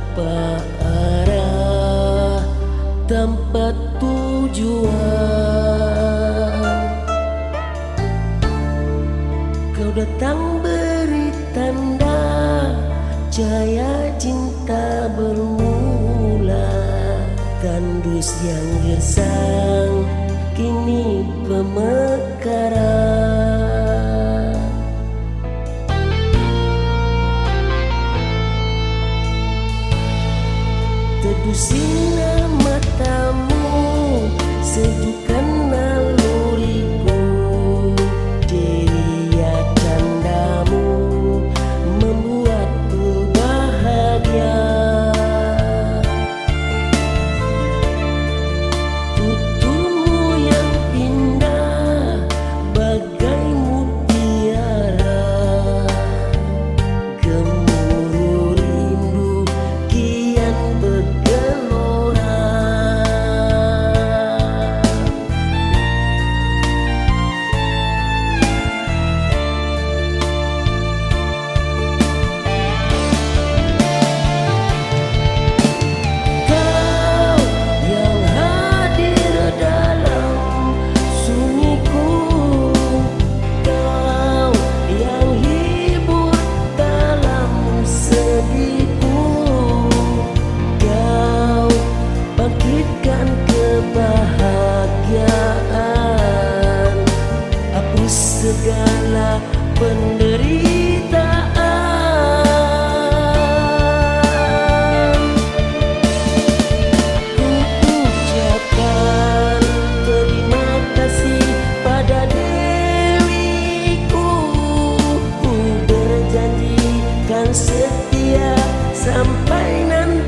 Tanpa arah, tempat tujuan, kau datang beri tanda cahaya cinta bermula. Tandus yang gersang kini pemekaran. Teduh sinar matamu, sejukkan naluriku. Ceria candamu membuatku bahagia. Tuturmu yang indah bagai mutiara, gemuruh rindu kian bergelora. Kau yang hadir dalam sunyiku, kau yang hibur dalam sedihku. Kau bangkitkan kebahagiaan, hapus segala penderitaan. Ku ucapkan terima kasih pada Dewiku. Ku berjanji kan setia sampai nanti.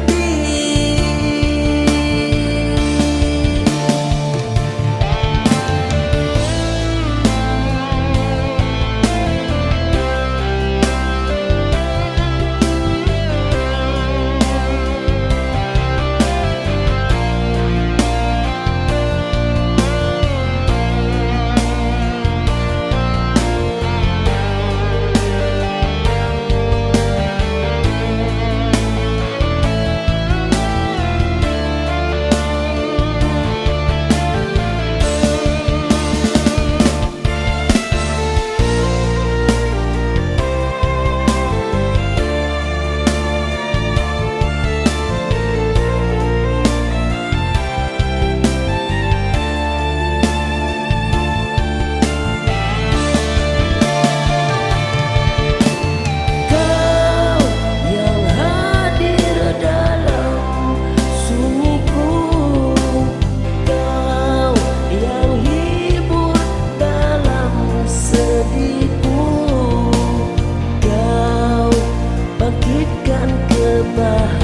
Bangkitkan kebahagiaan,